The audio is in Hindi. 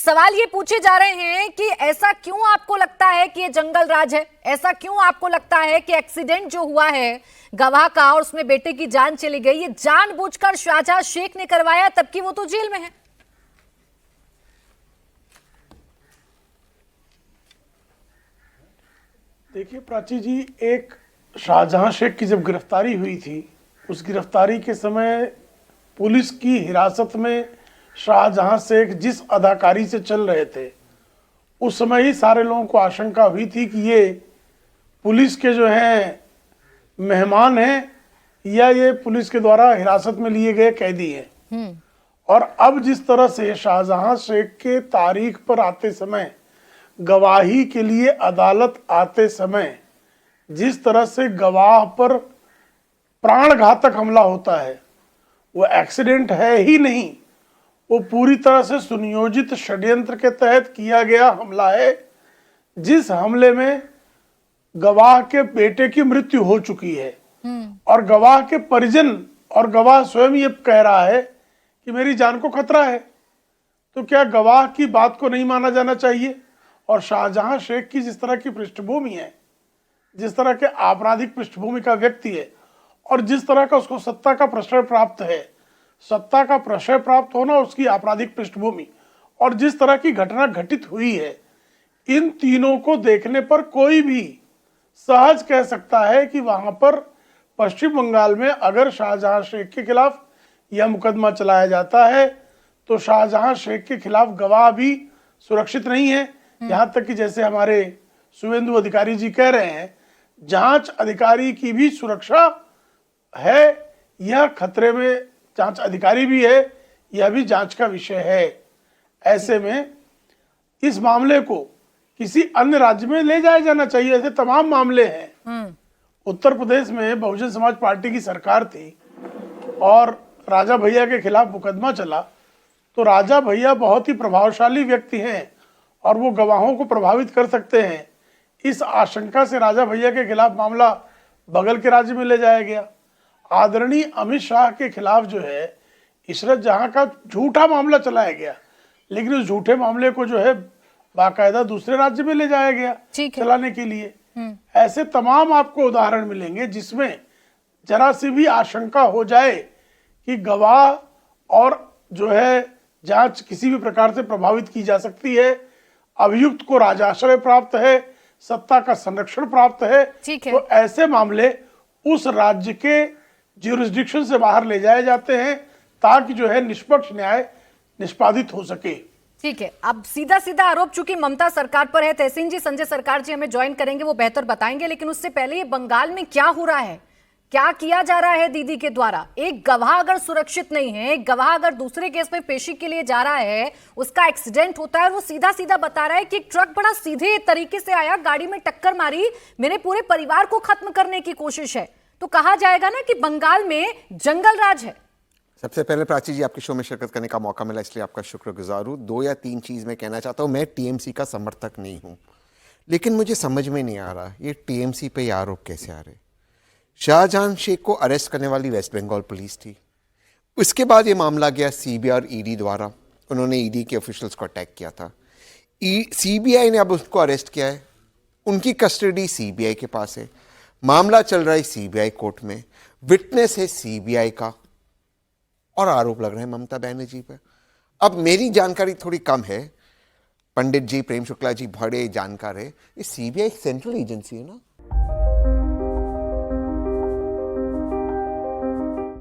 सवाल ये पूछे जा रहे हैं कि ऐसा क्यों आपको लगता है कि ये जंगल राज है? ऐसा क्यों आपको लगता है कि एक्सीडेंट जो हुआ है गवाह का और उसमें बेटे की जान चली गई, ये जानबूझकर शाहजहां शेख ने करवाया, तबकि वो तो जेल में है? देखिए प्राची जी, एक शाहजहां शेख की जब गिरफ्तारी हुई थी, उस गिरफ्तारी के समय पुलिस की हिरासत में शाहजहां शेख जिस अदाकारी से चल रहे थे, उस समय ही सारे लोगों को आशंका हुई थी कि ये पुलिस के जो हैं मेहमान हैं या ये पुलिस के द्वारा हिरासत में लिए गए कैदी हैं। और अब जिस तरह से शाहजहां शेख के तारीख पर आते समय, गवाही के लिए अदालत आते समय जिस तरह से गवाह पर प्राणघातक हमला होता है, वो एक्सीडेंट है ही नहीं, वो पूरी तरह से सुनियोजित षड्यंत्र के तहत किया गया हमला है, जिस हमले में गवाह के बेटे की मृत्यु हो चुकी है। और गवाह के परिजन और गवाह स्वयं ये कह रहा है कि मेरी जान को खतरा है। तो क्या गवाह की बात को नहीं माना जाना चाहिए? और शाहजहां शेख की जिस तरह की पृष्ठभूमि है, जिस तरह के आपराधिक पृष्ठभूमि का व्यक्ति है, और जिस तरह का उसको सत्ता का प्रश्रय प्राप्त है, सत्ता का प्रश्रय प्राप्त होना, उसकी आपराधिक पृष्ठभूमि और जिस तरह की घटना घटित हुई है, इन तीनों को देखने पर कोई भी सहज कह सकता है कि वहां पर पश्चिम बंगाल में अगर शाहजहां शेख के खिलाफ यह मुकदमा चलाया जाता है तो शाहजहां शेख के खिलाफ गवाह भी सुरक्षित नहीं है। यहां तक कि जैसे हमारे शुभेंदु अधिकारी जी कह रहे हैं, जांच अधिकारी की भी सुरक्षा है, यह खतरे में जांच अधिकारी भी है, यह भी जांच का विषय है। ऐसे में इस मामले को किसी अन्य राज्य में ले जाया जाना चाहिए। ऐसे तमाम मामले हैं। उत्तर प्रदेश में बहुजन समाज पार्टी की सरकार थी और राजा भैया के खिलाफ मुकदमा चला, तो राजा भैया बहुत ही प्रभावशाली व्यक्ति हैं और वो गवाहों को प्रभावित कर सकते हैं। इस आशंका से राजा भैया के खिलाफ मामला बगल के राज्य में ले जाया गया। आदरणीय अमित शाह के खिलाफ जो है इशरत जहां का झूठा मामला चलाया गया, लेकिन उस झूठे मामले को जो है बाकायदा दूसरे राज्य में ले जाया गया चलाने के लिए। ऐसे तमाम आपको उदाहरण मिलेंगे जिसमें जरा सी भी आशंका हो जाए कि गवाह और जो है जांच किसी भी प्रकार से प्रभावित की जा सकती है, अभियुक्त को राजाश्रय प्राप्त है, सत्ता का संरक्षण प्राप्त है, तो ऐसे मामले उस राज्य के ज्यूरिसडिक्शन से बाहर ले जाए जाते हैं ताकि जो है निष्पक्ष न्याय निष्पादित हो सके। ठीक है, अब सीधा सीधा आरोप चूंकि ममता सरकार पर है, तहसीन जी, संजय सरकार जी हमें ज्वाइन करेंगे, वो बेहतर बताएंगे, लेकिन उससे पहले ये बंगाल में क्या हो रहा है, क्या किया जा रहा है दीदी के द्वारा? एक गवाह अगर सुरक्षित नहीं है, एक गवाह अगर दूसरे केस में पेशी के लिए जा रहा है, उसका एक्सीडेंट होता है और वो सीधा सीधा बता रहा है कि एक ट्रक बड़ा सीधे तरीके से आया, गाड़ी में टक्कर मारी, मेरे पूरे परिवार को खत्म करने की कोशिश है, तो कहा जाएगा ना कि बंगाल में जंगल राज है। सबसे पहले प्राची जी, आपके शो में शिरकत करने का मौका मिला इसलिए आपका शुक्रगुजार हूँ। 2 या 3 चीज़ मैं कहना चाहता हूँ। मैं टीएमसी का समर्थक नहीं हूँ, लेकिन मुझे समझ में नहीं आ रहा ये टीएमसी पे ये आरोप कैसे आ रहे। शाहजहां शेख को अरेस्ट करने वाली वेस्ट बंगाल पुलिस थी, उसके बाद ये मामला गया सीबीआई और ईडी द्वारा, उन्होंने ईडी के ऑफिशियल्स को अटैक किया था। सीबीआई ने अब उसको अरेस्ट किया है, उनकी कस्टडी सीबीआई के पास है, मामला चल रहा है सीबीआई कोर्ट में, विटनेस है सीबीआई का, और आरोप लग रहे हैं ममता बनर्जी पे। अब मेरी जानकारी थोड़ी कम है, पंडित जी प्रेम शुक्ला जी बड़े जानकार है, ये सीबीआई सेंट्रल एजेंसी है ना,